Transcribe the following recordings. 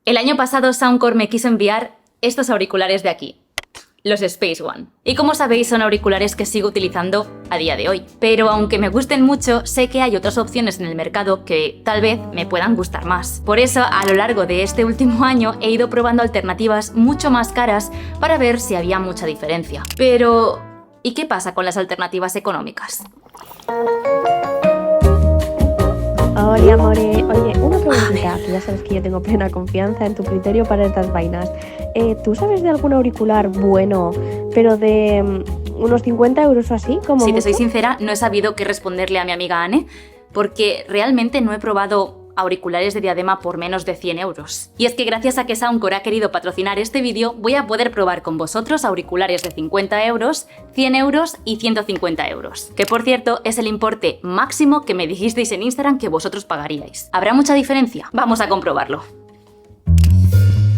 El año pasado Soundcore me quiso enviar estos auriculares de aquí, los Space One. Y como sabéis, son auriculares que sigo utilizando a día de hoy. Pero aunque me gusten mucho, sé que hay otras opciones en el mercado que tal vez me puedan gustar más. Por eso, a lo largo de este último año he ido probando alternativas mucho más caras para ver si había mucha diferencia. Pero, ¿y qué pasa con las alternativas económicas? Hola, amore. Oye, una preguntita, que ya sabes que yo tengo plena confianza en tu criterio para estas vainas. ¿Tú sabes de algún auricular bueno, pero de unos 50 euros o así? Como Si te soy mucho? sincera, no he sabido qué responderle a mi amiga Anne, porque realmente no he probado auriculares de diadema por menos de 100 euros. Y es que gracias a que Soundcore ha querido patrocinar este vídeo, voy a poder probar con vosotros auriculares de 50 euros, 100 euros y 150 euros. Que por cierto, es el importe máximo que me dijisteis en Instagram que vosotros pagaríais. ¿Habrá mucha diferencia? Vamos a comprobarlo.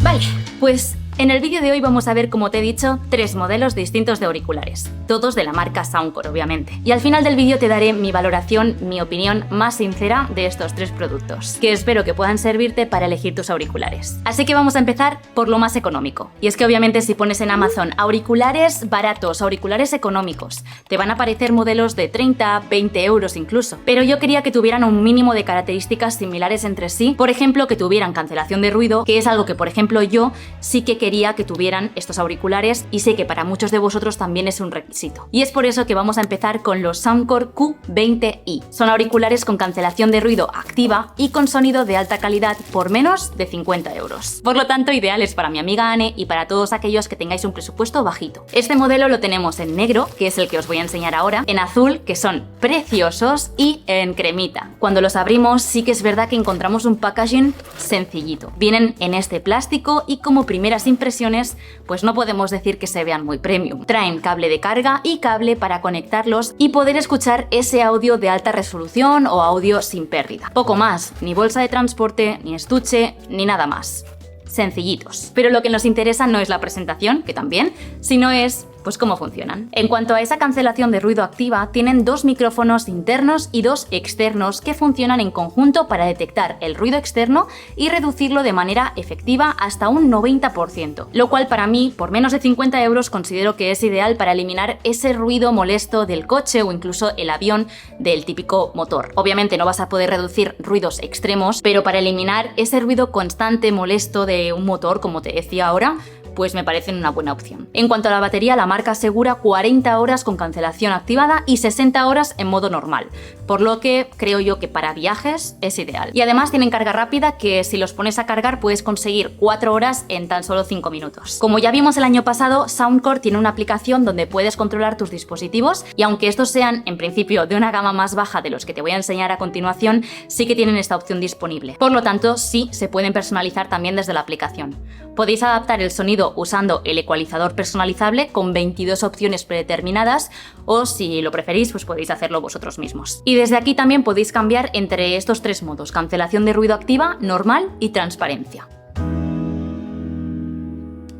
Vale, pues en el vídeo de hoy vamos a ver, como te he dicho, 3 modelos distintos de auriculares, todos de la marca Soundcore, obviamente. Y al final del vídeo te daré mi valoración, mi opinión más sincera de estos 3 productos, que espero que puedan servirte para elegir tus auriculares. Así que vamos a empezar por lo más económico. Y es que obviamente si pones en Amazon auriculares baratos, auriculares económicos, te van a aparecer modelos de 30, 20 euros incluso. Pero yo quería que tuvieran un mínimo de características similares entre sí, por ejemplo, que tuvieran cancelación de ruido, que es algo que, por ejemplo, yo sí que quería que tuvieran estos auriculares y sé que para muchos de vosotros también es un requisito. Y es por eso que vamos a empezar con los Soundcore Q20i. Son auriculares con cancelación de ruido activa y con sonido de alta calidad por menos de 50 euros. Por lo tanto, ideales para mi amiga Anne y para todos aquellos que tengáis un presupuesto bajito. Este modelo lo tenemos en negro, que es el que os voy a enseñar ahora, en azul, que son preciosos, y en cremita. Cuando los abrimos sí que es verdad que encontramos un packaging sencillito. Vienen en este plástico y como primeras impresiones, pues no podemos decir que se vean muy premium. Traen cable de carga y cable para conectarlos y poder escuchar ese audio de alta resolución o audio sin pérdida. Poco más, ni bolsa de transporte, ni estuche, ni nada más. Sencillitos. Pero lo que nos interesa no es la presentación, que también, sino es pues cómo funcionan. En cuanto a esa cancelación de ruido activa, tienen 2 micrófonos internos y 2 externos que funcionan en conjunto para detectar el ruido externo y reducirlo de manera efectiva hasta un 90%, lo cual para mí, por menos de 50 euros, considero que es ideal para eliminar ese ruido molesto del coche o incluso el avión del típico motor. Obviamente no vas a poder reducir ruidos extremos, pero para eliminar ese ruido constante molesto de un motor, como te decía ahora, pues me parecen una buena opción. En cuanto a la batería, la marca asegura 40 horas con cancelación activada y 60 horas en modo normal, por lo que creo yo que para viajes es ideal. Y además tienen carga rápida, que si los pones a cargar puedes conseguir 4 horas en tan solo 5 minutos. Como ya vimos el año pasado, Soundcore tiene una aplicación donde puedes controlar tus dispositivos y aunque estos sean en principio de una gama más baja de los que te voy a enseñar a continuación, sí que tienen esta opción disponible. Por lo tanto, sí se pueden personalizar también desde la aplicación. Podéis adaptar el sonido usando el ecualizador personalizable con 22 opciones predeterminadas o si lo preferís pues podéis hacerlo vosotros mismos. Y desde aquí también podéis cambiar entre estos 3 modos: cancelación de ruido activa, normal y transparencia.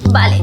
Vale,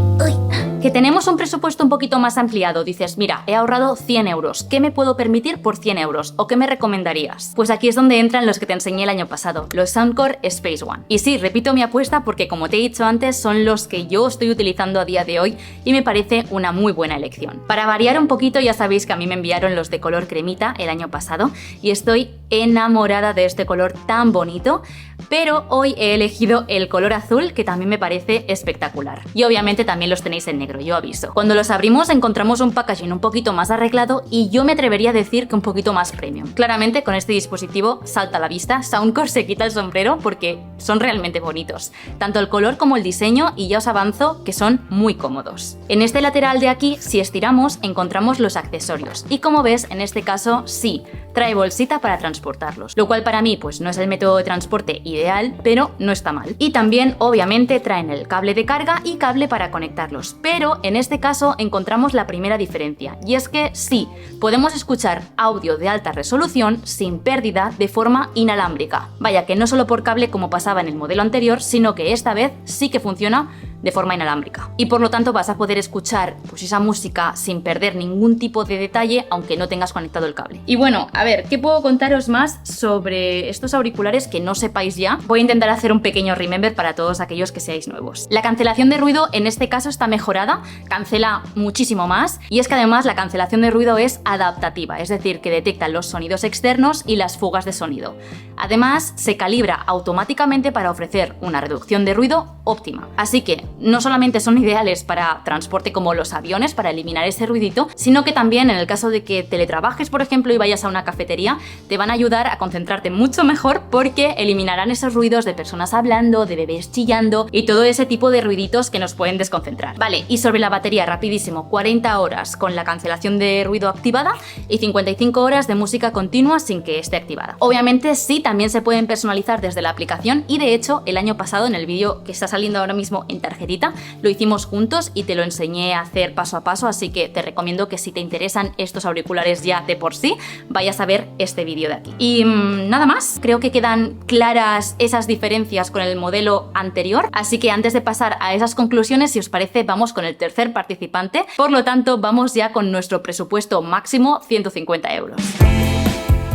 que tenemos un presupuesto un poquito más ampliado. Dices, mira, he ahorrado 100 euros, ¿qué me puedo permitir por 100 euros? ¿O qué me recomendarías? Pues aquí es donde entran los que te enseñé el año pasado, los Soundcore Space One. Y sí, repito mi apuesta porque, como te he dicho antes, son los que yo estoy utilizando a día de hoy y me parece una muy buena elección. Para variar un poquito, ya sabéis que a mí me enviaron los de color cremita el año pasado y estoy enamorada de este color tan bonito, pero hoy he elegido el color azul, que también me parece espectacular. Y obviamente también los tenéis en negro, yo aviso. Cuando los abrimos encontramos un packaging un poquito más arreglado y yo me atrevería a decir que un poquito más premium. Claramente con este dispositivo salta a la vista, Soundcore se quita el sombrero porque son realmente bonitos. Tanto el color como el diseño, y ya os avanzo que son muy cómodos. En este lateral de aquí, si estiramos, encontramos los accesorios. Y como ves, en este caso sí, trae bolsita para transportarlos, lo cual para mí pues no es el método de transporte ideal, pero no está mal. Y también obviamente traen el cable de carga y cable para conectarlos, pero en este caso encontramos la primera diferencia, y es que sí, podemos escuchar audio de alta resolución sin pérdida de forma inalámbrica. Vaya que no solo por cable como pasaba en el modelo anterior, sino que esta vez sí que funciona de forma inalámbrica. Y por lo tanto vas a poder escuchar pues esa música sin perder ningún tipo de detalle, aunque no tengas conectado el cable. Y bueno, a ver, ¿qué puedo contaros más sobre estos auriculares que no sepáis ya? Voy a intentar hacer un pequeño remember para todos aquellos que seáis nuevos. La cancelación de ruido en este caso está mejorada, cancela muchísimo más, y es que además la cancelación de ruido es adaptativa, es decir, que detecta los sonidos externos y las fugas de sonido. Además, se calibra automáticamente para ofrecer una reducción de ruido óptima. Así que no solamente son ideales para transporte como los aviones, para eliminar ese ruidito, sino que también en el caso de que teletrabajes, por ejemplo, y vayas a una cafetería, te van a ayudar a concentrarte mucho mejor porque eliminarán esos ruidos de personas hablando, de bebés chillando y todo ese tipo de ruiditos que nos pueden desconcentrar. Vale, y sobre la batería, rapidísimo, 40 horas con la cancelación de ruido activada y 55 horas de música continua sin que esté activada. Obviamente sí, también se pueden personalizar desde la aplicación y de hecho el año pasado en el vídeo que está saliendo ahora mismo en tarjetita lo hicimos juntos y te lo enseñé a hacer paso a paso, así que te recomiendo que si te interesan estos auriculares ya de por sí, vayas a ver este vídeo de aquí. Y nada más, creo que quedan claras esas diferencias con el modelo anterior, así que antes de pasar a esas conclusiones, si os parece, vamos con el tercer participante. Por lo tanto, vamos ya con nuestro presupuesto máximo, 150 euros.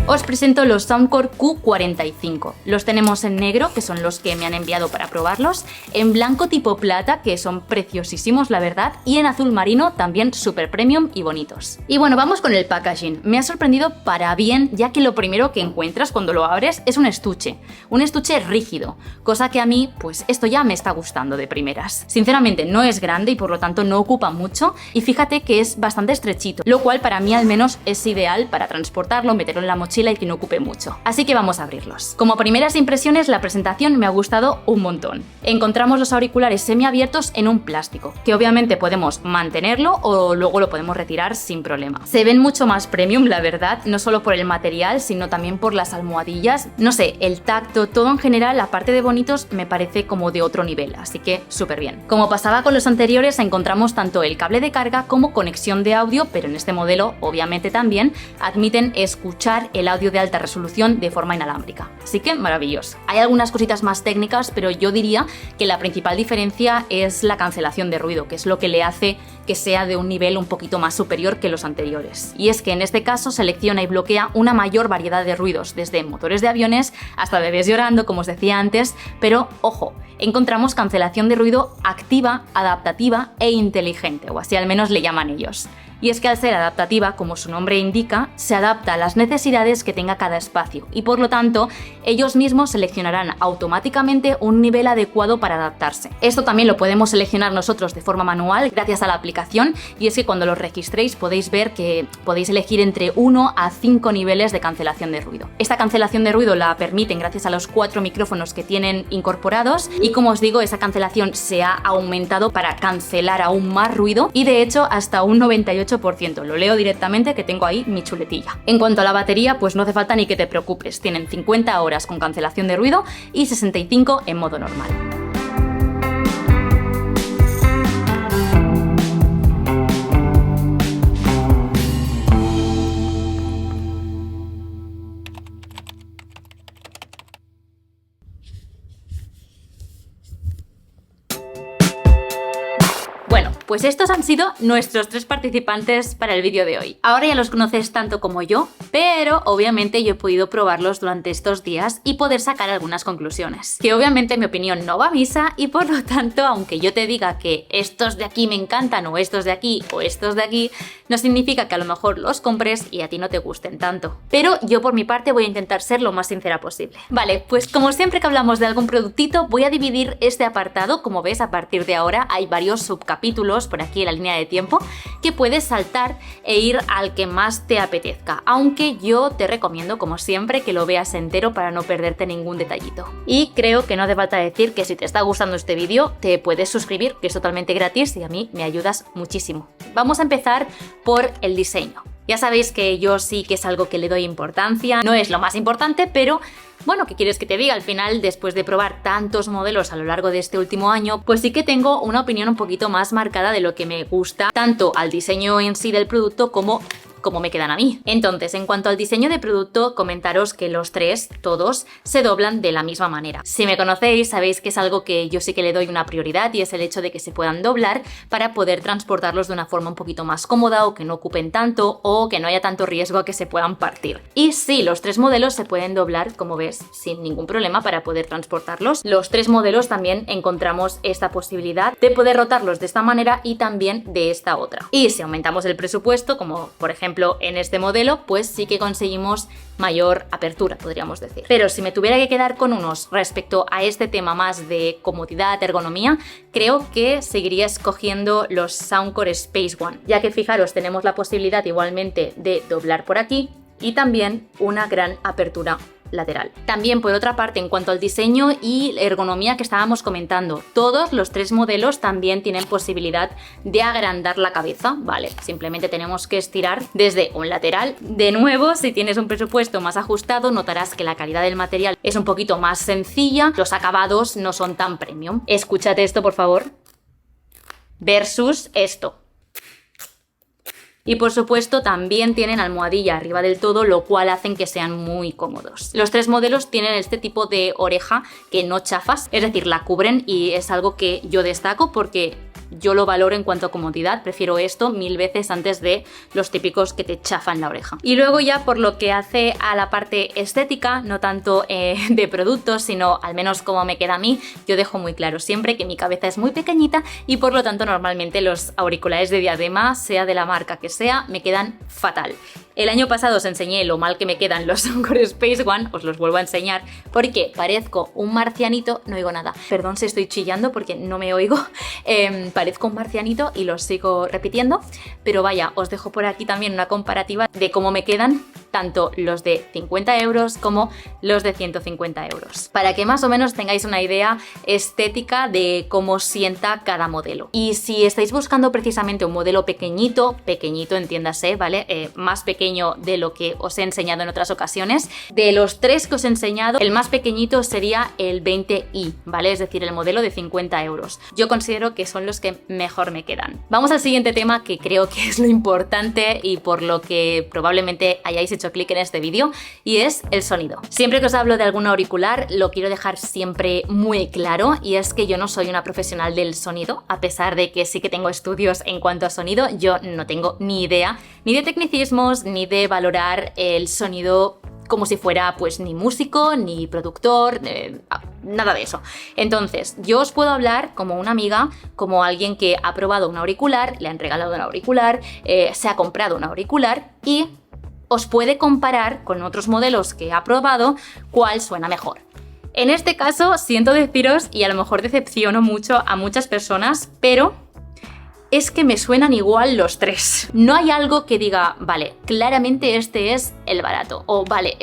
Os presento los Soundcore Q45. Los tenemos en negro, que son los que me han enviado para probarlos, en blanco tipo plata, que son preciosísimos la verdad, y en azul marino, también super premium y bonitos. Y bueno, vamos con el packaging. Me ha sorprendido para bien, ya que lo primero que encuentras cuando lo abres es un estuche rígido, cosa que a mí, pues esto ya me está gustando de primeras. Sinceramente no es grande y por lo tanto no ocupa mucho, y fíjate que es bastante estrechito, lo cual para mí al menos es ideal para transportarlo, meterlo en la mochila y que no ocupe mucho. Así que vamos a abrirlos. Como primeras impresiones, la presentación me ha gustado un montón. Encontramos los auriculares semiabiertos en un plástico, que obviamente podemos mantenerlo o luego lo podemos retirar sin problema. Se ven mucho más premium, la verdad, no solo por el material, sino también por las almohadillas. No sé, el tacto, todo en general, aparte de bonitos, me parece como de otro nivel, así que súper bien. Como pasaba con los anteriores, encontramos tanto el cable de carga como conexión de audio, pero en este modelo, obviamente también, admiten escuchar el audio de alta resolución de forma inalámbrica. Así que maravilloso. Hay algunas cositas más técnicas, pero yo diría que la principal diferencia es la cancelación de ruido, que es lo que le hace que sea de un nivel un poquito más superior que los anteriores. Y es que en este caso selecciona y bloquea una mayor variedad de ruidos, desde motores de aviones hasta bebés llorando, como os decía antes, pero ojo, encontramos cancelación de ruido activa, adaptativa e inteligente, o así al menos le llaman ellos. Y es que al ser adaptativa, como su nombre indica, se adapta a las necesidades que tenga cada espacio y por lo tanto ellos mismos seleccionarán automáticamente un nivel adecuado para adaptarse. Esto también lo podemos seleccionar nosotros de forma manual gracias a la aplicación, y es que cuando los registréis podéis ver que podéis elegir entre 1 a 5 niveles de cancelación de ruido. Esta cancelación de ruido la permiten gracias a los 4 micrófonos que tienen incorporados y como os digo, esa cancelación se ha aumentado para cancelar aún más ruido y de hecho hasta un 98%. Lo leo directamente que tengo ahí mi chuletilla. En cuanto a la batería, pues no hace falta ni que te preocupes. Tienen 50 horas con cancelación de ruido y 65 en modo normal. Pues estos han sido nuestros 3 participantes para el vídeo de hoy. Ahora ya los conoces tanto como yo, pero obviamente yo he podido probarlos durante estos días y poder sacar algunas conclusiones. Que obviamente mi opinión no va a misa y por lo tanto, aunque yo te diga que estos de aquí me encantan o estos de aquí o estos de aquí, no significa que a lo mejor los compres y a ti no te gusten tanto. Pero yo por mi parte voy a intentar ser lo más sincera posible. Vale, pues como siempre que hablamos de algún productito, voy a dividir este apartado. Como ves, a partir de ahora hay varios subcapítulos por aquí en la línea de tiempo que puedes saltar e ir al que más te apetezca, aunque yo te recomiendo como siempre que lo veas entero para no perderte ningún detallito. Y creo que no hace falta decir que si te está gustando este vídeo te puedes suscribir, que es totalmente gratis y a mí me ayudas muchísimo. Vamos a empezar por el diseño. Ya sabéis que yo sí que es algo que le doy importancia, no es lo más importante, pero bueno, ¿qué quieres que te diga? Al final, después de probar tantos modelos a lo largo de este último año, pues sí que tengo una opinión un poquito más marcada de lo que me gusta, tanto al diseño en sí del producto como cómo me quedan a mí. Entonces, en cuanto al diseño de producto, comentaros que los tres, todos, se doblan de la misma manera. Si me conocéis, sabéis que es algo que yo sí que le doy una prioridad y es el hecho de que se puedan doblar para poder transportarlos de una forma un poquito más cómoda o que no ocupen tanto o que no haya tanto riesgo a que se puedan partir. Y sí, los tres modelos se pueden doblar, como ves, sin ningún problema para poder transportarlos. Los tres modelos también encontramos esta posibilidad de poder rotarlos de esta manera y también de esta otra. Y si aumentamos el presupuesto, como por ejemplo en este modelo, pues sí que conseguimos mayor apertura, podríamos decir. Pero si me tuviera que quedar con unos respecto a este tema más de comodidad, ergonomía, creo que seguiría escogiendo los Soundcore Space One, ya que fijaros, tenemos la posibilidad igualmente de doblar por aquí y también una gran apertura lateral. También, por otra parte, en cuanto al diseño y ergonomía que estábamos comentando, todos los tres modelos también tienen posibilidad de agrandar la cabeza, ¿vale? Simplemente tenemos que estirar desde un lateral. De nuevo, si tienes un presupuesto más ajustado, notarás que la calidad del material es un poquito más sencilla, los acabados no son tan premium. Escúchate esto, por favor. Versus esto. Y por supuesto también tienen almohadilla arriba del todo, lo cual hacen que sean muy cómodos. Los tres modelos tienen este tipo de oreja que no chafas, es decir, la cubren y es algo que yo destaco porque yo lo valoro en cuanto a comodidad, prefiero esto 1000 veces antes de los típicos que te chafan la oreja. Y luego ya por lo que hace a la parte estética, no tanto de productos, sino al menos como me queda a mí, yo dejo muy claro siempre que mi cabeza es muy pequeñita y por lo tanto normalmente los auriculares de diadema, sea de la marca que sea, me quedan fatal. El año pasado os enseñé lo mal que me quedan los Soundcore Space One, os los vuelvo a enseñar porque parezco un marcianito, no oigo nada, perdón si estoy chillando porque no me oigo, parezco un marcianito y los sigo repitiendo, pero vaya, os dejo por aquí también una comparativa de cómo me quedan tanto los de 50 euros como los de 150 euros, para que más o menos tengáis una idea estética de cómo sienta cada modelo. Y si estáis buscando precisamente un modelo pequeñito, entiéndase, ¿vale? Más pequeño de lo que os he enseñado en otras ocasiones, de los tres que os he enseñado, el más pequeñito sería el 20i, ¿vale? Es decir, el modelo de 50 euros. Yo considero que son los que mejor me quedan. Vamos al siguiente tema que creo que es lo importante y por lo que probablemente hayáis hecho clic en este vídeo, y es el sonido. Siempre que os hablo de algún auricular lo quiero dejar siempre muy claro, y es que yo no soy una profesional del sonido, a pesar de que sí que tengo estudios en cuanto a sonido. Yo no tengo ni idea ni de tecnicismos ni de valorar el sonido como si fuera pues ni músico ni productor, nada de eso. Entonces yo os puedo hablar como una amiga, como alguien que ha probado un auricular, le han regalado un auricular, se ha comprado un auricular y os puede comparar con otros modelos que ha probado cuál suena mejor. En este caso siento deciros, y a lo mejor decepciono mucho a muchas personas, pero es que me suenan igual los tres. No hay algo que diga, vale, claramente este es el barato, o vale,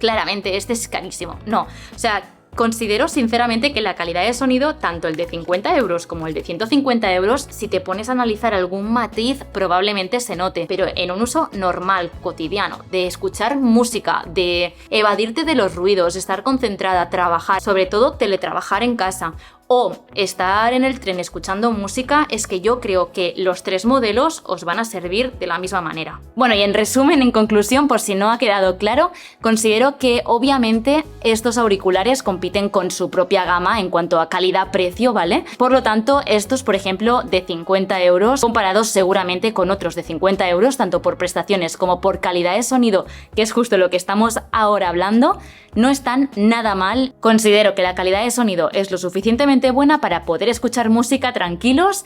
claramente este es carísimo. No, o sea, considero sinceramente que la calidad de sonido, tanto el de 50 euros como el de 150 euros, si te pones a analizar algún matiz, probablemente se note, pero en un uso normal, cotidiano, de escuchar música, de evadirte de los ruidos, estar concentrada, trabajar, sobre todo teletrabajar en casa, o estar en el tren escuchando música, es que yo creo que los tres modelos os van a servir de la misma manera. Bueno, y en resumen, en conclusión, por si no ha quedado claro, considero que obviamente estos auriculares compiten con su propia gama en cuanto a calidad-precio, ¿vale? Por lo tanto, estos, por ejemplo, de 50 euros, comparados seguramente con otros de 50 euros, tanto por prestaciones como por calidad de sonido, que es justo lo que estamos ahora hablando, no están nada mal. Considero que la calidad de sonido es lo suficientemente buena para poder escuchar música tranquilos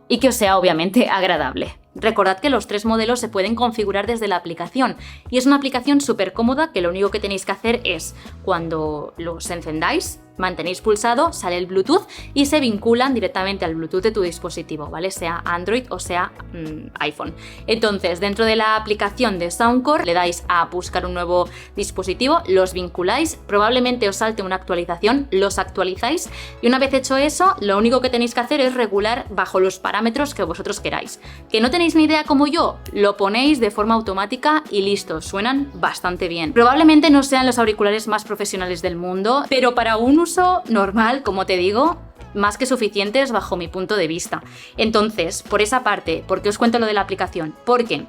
y que os sea obviamente agradable. Recordad que los tres modelos se pueden configurar desde la aplicación y es una aplicación súper cómoda que lo único que tenéis que hacer es, cuando los encendáis, mantenéis pulsado, sale el Bluetooth y se vinculan directamente al Bluetooth de tu dispositivo, ¿vale? Sea Android o sea iPhone. Entonces, dentro de la aplicación de Soundcore le dais a buscar un nuevo dispositivo, los vinculáis, probablemente os salte una actualización, los actualizáis y una vez hecho eso, lo único que tenéis que hacer es regular bajo los parámetros que vosotros queráis. ¿Que no tenéis ni idea como yo? Lo ponéis de forma automática y listo, suenan bastante bien. Probablemente no sean los auriculares más profesionales del mundo, pero para un uso normal, como te digo, más que suficientes bajo mi punto de vista. Entonces, por esa parte, ¿por qué os cuento lo de la aplicación? Porque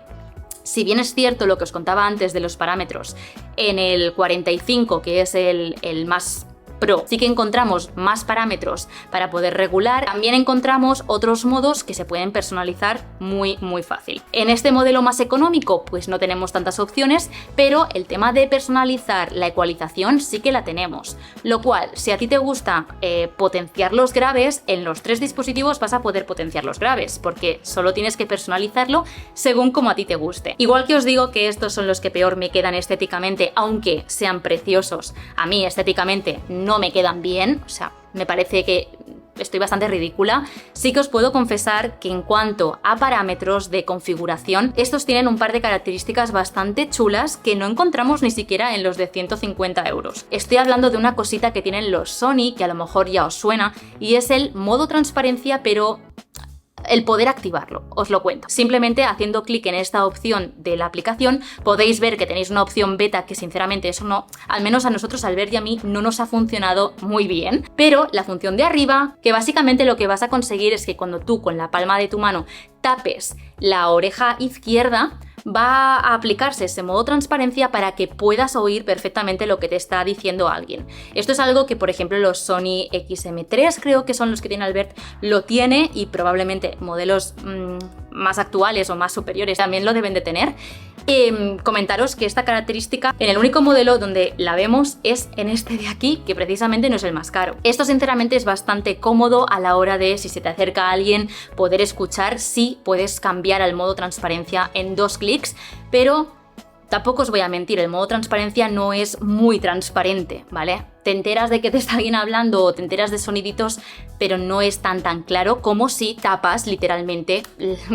Si bien es cierto lo que os contaba antes de los parámetros, en el 45, que es el más Pro, sí que encontramos más parámetros para poder regular. También encontramos otros modos que se pueden personalizar muy fácil. En este modelo más económico pues no tenemos tantas opciones, pero el tema de personalizar la ecualización sí que la tenemos, lo cual si a ti te gusta potenciar los graves, en los 3 dispositivos vas a poder potenciar los graves, porque solo tienes que personalizarlo según como a ti te guste. Igual que os digo que estos son los que peor me quedan estéticamente, aunque sean preciosos, a mí estéticamente no me quedan bien, o sea, me parece que estoy bastante ridícula. Sí que os puedo confesar que en cuanto a parámetros de configuración, estos tienen un par de características bastante chulas que no encontramos ni siquiera en los de 150 euros. Estoy hablando de una cosita que tienen los Sony, que a lo mejor ya os suena, y es el modo transparencia, pero el poder activarlo, os lo cuento. Simplemente haciendo clic en esta opción de la aplicación podéis ver que tenéis una opción beta que sinceramente eso no, al menos a nosotros Albert y a mí no nos ha funcionado muy bien, pero la función de arriba, que básicamente lo que vas a conseguir es que cuando tú con la palma de tu mano tapes la oreja izquierda, va a aplicarse ese modo transparencia para que puedas oír perfectamente lo que te está diciendo alguien. Esto es algo que, por ejemplo, los Sony XM3, creo que son los que tiene Albert, lo tiene, y probablemente modelos más actuales o más superiores también lo deben de tener. Comentaros que esta característica en el único modelo donde la vemos es en este de aquí, que precisamente no es el más caro. Esto sinceramente es bastante cómodo a la hora de, si se te acerca alguien, poder escuchar. Sí, puedes cambiar al modo transparencia en 2 clics, pero tampoco os voy a mentir, el modo transparencia no es muy transparente, ¿vale? Te enteras de que te está alguien hablando o te enteras de soniditos, pero no es tan claro como si tapas literalmente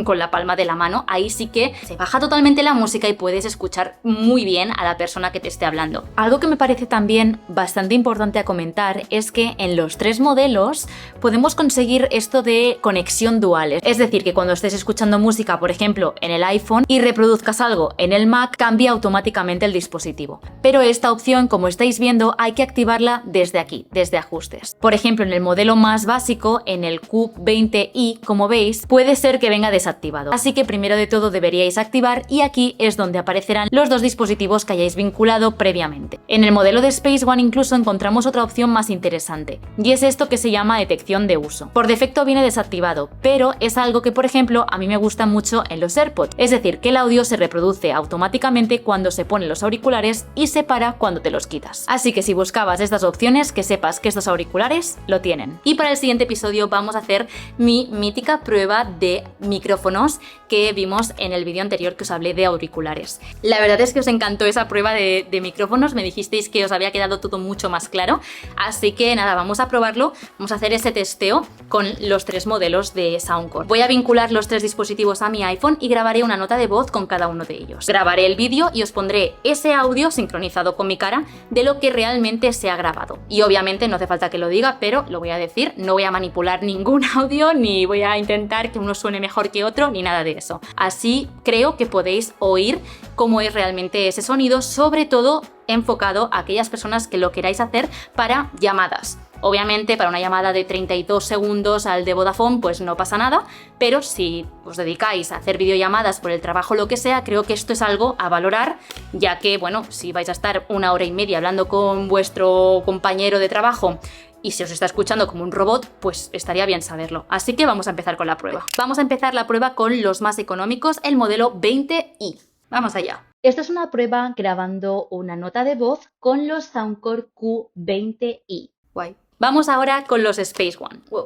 con la palma de la mano. Ahí sí que se baja totalmente la música y puedes escuchar muy bien a la persona que te esté hablando. Algo que me parece también bastante importante a comentar es que en los 3 modelos podemos conseguir esto de conexión dual. Es decir, que cuando estés escuchando música, por ejemplo, en el iPhone y reproduzcas algo en el Mac, cambia automáticamente el dispositivo. Pero esta opción, como estáis viendo, hay que activarla desde aquí, desde ajustes. Por ejemplo, en el modelo más básico, en el Q20i, como veis, puede ser que venga desactivado. Así que primero de todo deberíais activar, y aquí es donde aparecerán los 2 dispositivos que hayáis vinculado previamente. En el modelo de Space One incluso encontramos otra opción más interesante, y es esto que se llama detección de uso. Por defecto viene desactivado, pero es algo que, por ejemplo, a mí me gusta mucho en los AirPods, es decir, que el audio se reproduce automáticamente cuando se ponen los auriculares y se para cuando te los quitas. Así que si buscabas estas opciones, que sepas que estos auriculares lo tienen. Y para el siguiente episodio vamos a hacer mi mítica prueba de micrófonos que vimos en el vídeo anterior que os hablé de auriculares. La verdad es que os encantó esa prueba de micrófonos, me dijisteis que os había quedado todo mucho más claro, así que nada, vamos a probarlo, vamos a hacer ese testeo con los 3 modelos de Soundcore. Voy a vincular los 3 dispositivos a mi iPhone y grabaré una nota de voz con cada uno de ellos. Grabaré el vídeo y os pondré ese audio sincronizado con mi cara de lo que realmente se ha grabado. Y obviamente no hace falta que lo diga, pero lo voy a decir, no voy a manipular ningún audio, ni voy a intentar que uno suene mejor que otro, ni nada de eso. Así creo que podéis oír cómo es realmente ese sonido, sobre todo enfocado a aquellas personas que lo queráis hacer para llamadas. Obviamente para una llamada de 32 segundos al de Vodafone pues no pasa nada, pero si os dedicáis a hacer videollamadas por el trabajo o lo que sea, creo que esto es algo a valorar, ya que bueno, si vais a estar 1 hora y media hablando con vuestro compañero de trabajo y se os está escuchando como un robot, pues estaría bien saberlo. Así que vamos a empezar con la prueba. Vamos a empezar la prueba con los más económicos, el modelo 20i. Vamos allá. Esta es una prueba grabando una nota de voz con los Soundcore Q20i. Guay. Vamos ahora con los Space One. Wow.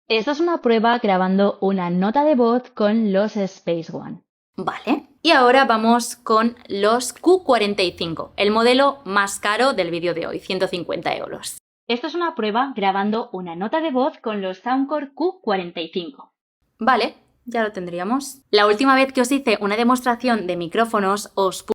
Esta es una prueba grabando una nota de voz con los Space One. Vale. Y ahora vamos con los Q45, el modelo más caro del vídeo de hoy, 150 euros. Esta es una prueba grabando una nota de voz con los Soundcore Q45. Vale, ya lo tendríamos. La última vez que os hice una demostración de micrófonos os puse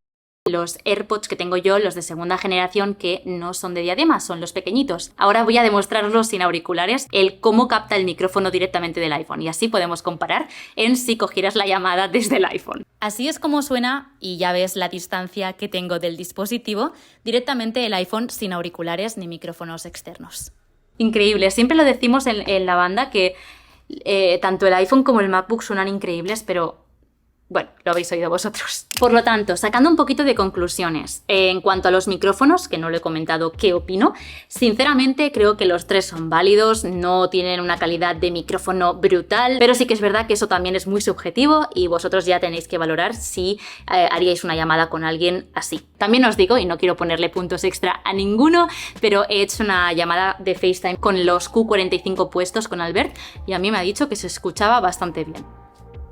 los AirPods que tengo yo, los de segunda generación, que no son de diadema, son los pequeñitos. Ahora voy a demostrarlos sin auriculares, el cómo capta el micrófono directamente del iPhone, y así podemos comparar en si cogieras la llamada desde el iPhone. Así es como suena, y ya ves la distancia que tengo del dispositivo, directamente el iPhone sin auriculares ni micrófonos externos. Increíble, siempre lo decimos en la banda que tanto el iPhone como el MacBook suenan increíbles, pero Bueno, lo habéis oído vosotros. Por lo tanto, sacando un poquito de conclusiones, en cuanto a los micrófonos, que no lo he comentado qué opino, sinceramente creo que los tres son válidos, no tienen una calidad de micrófono brutal, pero sí que es verdad que eso también es muy subjetivo y vosotros ya tenéis que valorar si haríais una llamada con alguien así. También os digo, y no quiero ponerle puntos extra a ninguno, pero he hecho una llamada de FaceTime con los Q45 puestos con Albert y a mí me ha dicho que se escuchaba bastante bien.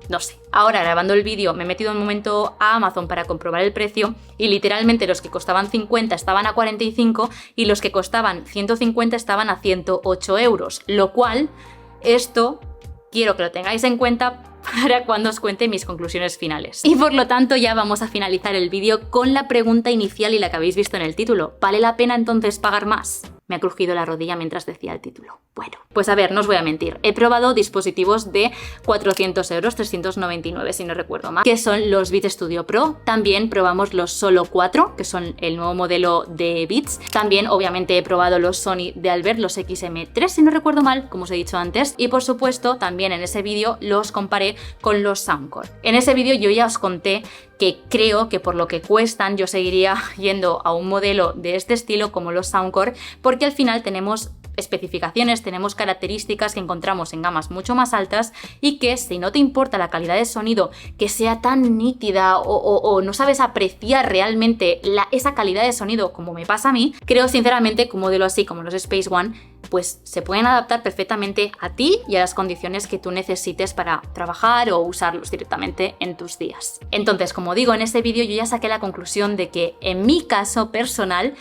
No sé. Ahora, grabando el vídeo, me he metido un momento a Amazon para comprobar el precio y literalmente los que costaban 50 estaban a 45 y los que costaban 150 estaban a 108 euros, lo cual, esto quiero que lo tengáis en cuenta para cuando os cuente mis conclusiones finales. Y por lo tanto ya vamos a finalizar el vídeo con la pregunta inicial y la que habéis visto en el título. ¿Vale la pena entonces pagar más? Me ha crujido la rodilla mientras decía el título. Bueno, pues a ver, no os voy a mentir. He probado dispositivos de 400 euros, 399 si no recuerdo mal, que son los Beats Studio Pro. También probamos los Solo 4, que son el nuevo modelo de Beats. También, obviamente, he probado los Sony de Albert, los XM3 si no recuerdo mal, como os he dicho antes. Y por supuesto, también en ese vídeo los comparé con los Soundcore. En ese vídeo yo ya os conté que creo que por lo que cuestan yo seguiría yendo a un modelo de este estilo como los Soundcore, porque al final tenemos especificaciones, tenemos características que encontramos en gamas mucho más altas y que si no te importa la calidad de sonido que sea tan nítida o no sabes apreciar realmente esa calidad de sonido como me pasa a mí, creo sinceramente que un modelo así como los Space One pues se pueden adaptar perfectamente a ti y a las condiciones que tú necesites para trabajar o usarlos directamente en tus días. Entonces, como digo, en este vídeo yo ya saqué la conclusión de que en mi caso personal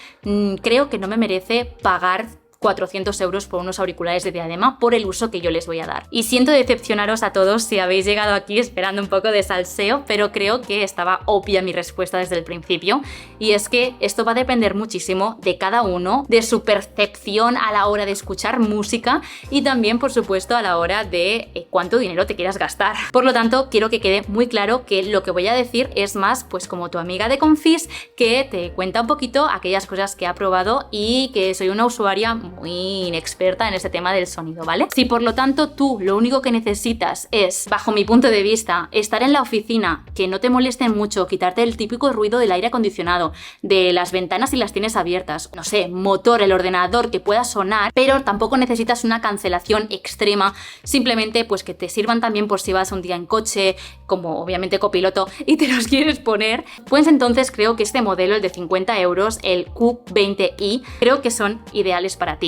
creo que no me merece pagar 400 euros por unos auriculares de diadema por el uso que yo les voy a dar. Y siento decepcionaros a todos si habéis llegado aquí esperando un poco de salseo, pero creo que estaba obvia mi respuesta desde el principio, y es que esto va a depender muchísimo de cada uno, de su percepción a la hora de escuchar música y también, por supuesto, a la hora de cuánto dinero te quieras gastar. Por lo tanto, quiero que quede muy claro que lo que voy a decir es más pues como tu amiga de Confis, que te cuenta un poquito aquellas cosas que ha probado y que soy una usuaria muy inexperta en este tema del sonido, ¿vale? Si por lo tanto tú lo único que necesitas es, bajo mi punto de vista, estar en la oficina, que no te molesten mucho, quitarte el típico ruido del aire acondicionado, de las ventanas si las tienes abiertas, no sé, motor, el ordenador que pueda sonar, pero tampoco necesitas una cancelación extrema, simplemente pues que te sirvan también por si vas un día en coche, como obviamente copiloto, y te los quieres poner, pues entonces creo que este modelo, el de 50 euros, el Q20i, creo que son ideales para ti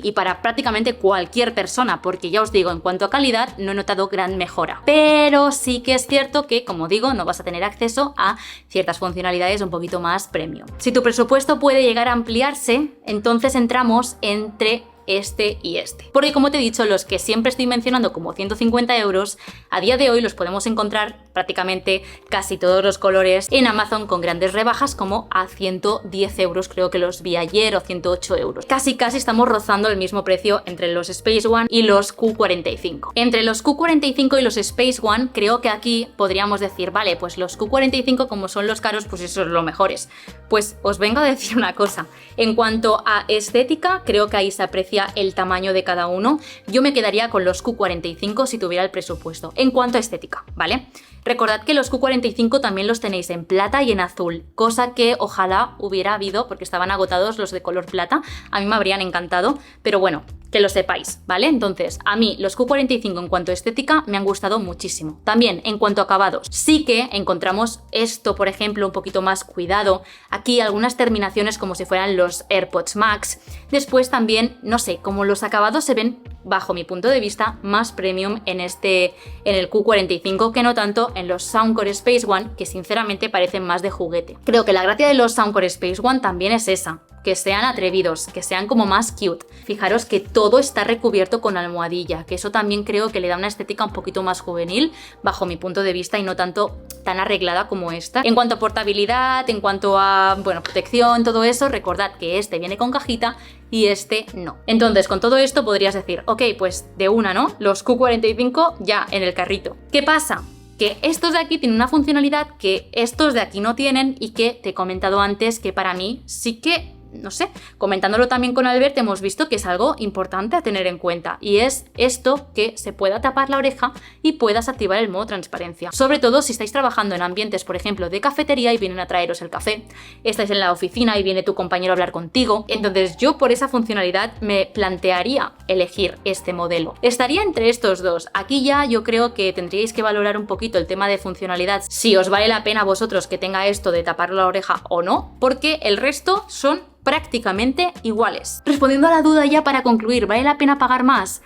y para prácticamente cualquier persona, porque ya os digo, en cuanto a calidad no he notado gran mejora, pero sí que es cierto que, como digo, no vas a tener acceso a ciertas funcionalidades un poquito más premium. Si tu presupuesto puede llegar a ampliarse, entonces entramos entre este y este. Porque como te he dicho, los que siempre estoy mencionando como 150 euros, a día de hoy los podemos encontrar prácticamente casi todos los colores en Amazon con grandes rebajas como a 110 euros, creo que los vi ayer, o 108 euros. Casi estamos rozando el mismo precio entre los Space One y los Q45. Entre los Q45 y los Space One, creo que aquí podríamos decir, vale, pues los Q45 como son los caros, pues esos son los mejores. Pues os vengo a decir una cosa, en cuanto a estética, creo que ahí se aprecia el tamaño de cada uno. Yo me quedaría con los Q45 si tuviera el presupuesto. En cuanto a estética, ¿vale? Recordad que los Q45 también los tenéis en plata y en azul, cosa que ojalá hubiera habido porque estaban agotados los de color plata. A mí me habrían encantado, pero bueno, que lo sepáis, ¿vale? Entonces, a mí los Q45 en cuanto a estética me han gustado muchísimo. También en cuanto a acabados, sí que encontramos esto, por ejemplo, un poquito más cuidado. Aquí algunas terminaciones como si fueran los AirPods Max. Después también, no sé, como los acabados se ven, bajo mi punto de vista, más premium en el Q45 que no tanto en los Soundcore Space One, que sinceramente parecen más de juguete. Creo que la gracia de los Soundcore Space One también es esa, que sean atrevidos, que sean como más cute. Fijaros que todo está recubierto con almohadilla, que eso también creo que le da una estética un poquito más juvenil, bajo mi punto de vista, y no tanto tan arreglada como esta. En cuanto a portabilidad, en cuanto a, bueno, protección, todo eso, recordad que este viene con cajita y este no. Entonces, con todo esto podrías decir, ok, pues de una, ¿no? Los Q45 ya en el carrito. ¿Qué pasa? Que estos de aquí tienen una funcionalidad que estos de aquí no tienen y que te he comentado antes que para mí sí que no sé, comentándolo también con Albert, hemos visto que es algo importante a tener en cuenta, y es esto que se pueda tapar la oreja y puedas activar el modo transparencia. Sobre todo si estáis trabajando en ambientes, por ejemplo, de cafetería y vienen a traeros el café, estáis en la oficina y viene tu compañero a hablar contigo. Entonces yo por esa funcionalidad me plantearía elegir este modelo. Estaría entre estos dos. Aquí ya yo creo que tendríais que valorar un poquito el tema de funcionalidad, si os vale la pena a vosotros que tenga esto de tapar la oreja o no, porque el resto son prácticamente iguales. Respondiendo a la duda ya para concluir, ¿vale la pena pagar más?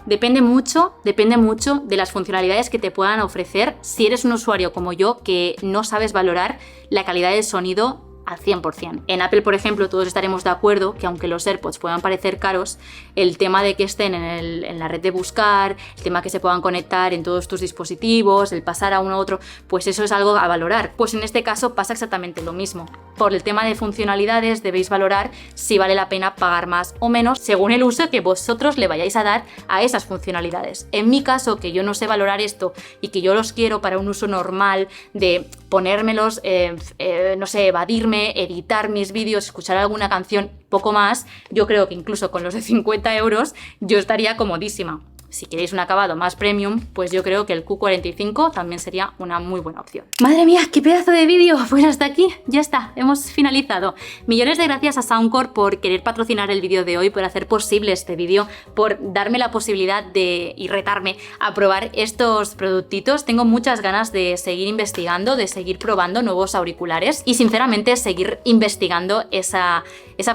Depende mucho de las funcionalidades que te puedan ofrecer si eres un usuario como yo que no sabes valorar la calidad del sonido al 100%. En Apple, por ejemplo, todos estaremos de acuerdo que aunque los AirPods puedan parecer caros, el tema de que estén en la red de buscar, el tema que se puedan conectar en todos tus dispositivos, el pasar a uno a otro, pues eso es algo a valorar. Pues en este caso pasa exactamente lo mismo. Por el tema de funcionalidades debéis valorar si vale la pena pagar más o menos según el uso que vosotros le vayáis a dar a esas funcionalidades. En mi caso, que yo no sé valorar esto y que yo los quiero para un uso normal de ponérmelos, no sé, evadirme, editar mis vídeos, escuchar alguna canción, poco más, yo creo que incluso con los de 50 euros yo estaría comodísima. Si queréis un acabado más premium, pues yo creo que el Q45 también sería una muy buena opción. ¡Madre mía, qué pedazo de vídeo! Pues hasta aquí, ya está, hemos finalizado. Millones de gracias a Soundcore por querer patrocinar el vídeo de hoy, por hacer posible este vídeo, por darme la posibilidad de, y retarme a probar estos productitos. Tengo muchas ganas de seguir investigando, de seguir probando nuevos auriculares y sinceramente seguir investigando esa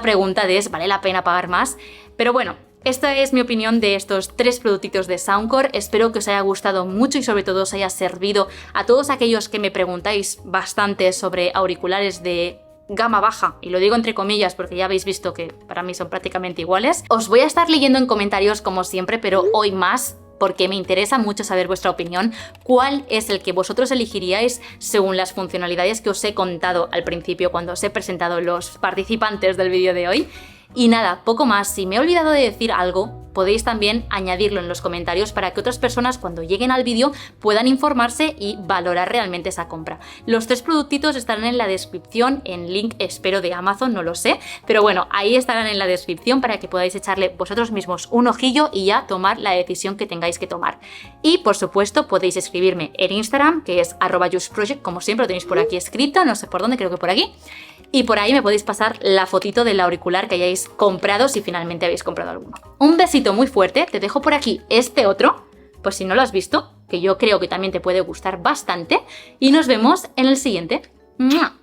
pregunta de ¿vale la pena pagar más? Pero bueno, esta es mi opinión de estos 3 productitos de Soundcore. Espero que os haya gustado mucho y sobre todo os haya servido a todos aquellos que me preguntáis bastante sobre auriculares de gama baja, y lo digo entre comillas porque ya habéis visto que para mí son prácticamente iguales. Os voy a estar leyendo en comentarios como siempre, pero hoy más porque me interesa mucho saber vuestra opinión. ¿Cuál es el que vosotros elegiríais según las funcionalidades que os he contado al principio cuando os he presentado los participantes del vídeo de hoy? Y nada, poco más. Si me he olvidado de decir algo, podéis también añadirlo en los comentarios para que otras personas cuando lleguen al vídeo puedan informarse y valorar realmente esa compra. Los 3 productitos estarán en la descripción, en link espero de Amazon, no lo sé, pero bueno, ahí estarán en la descripción para que podáis echarle vosotros mismos un ojillo y ya tomar la decisión que tengáis que tomar. Y por supuesto podéis escribirme en Instagram, que es @jusproject, como siempre lo tenéis por aquí escrito, no sé por dónde, creo que por aquí. Y por ahí me podéis pasar la fotito del auricular que hayáis comprado si finalmente habéis comprado alguno. Un besito muy fuerte, te dejo por aquí este otro, pues si no lo has visto, que yo creo que también te puede gustar bastante, y nos vemos en el siguiente. ¡Mua!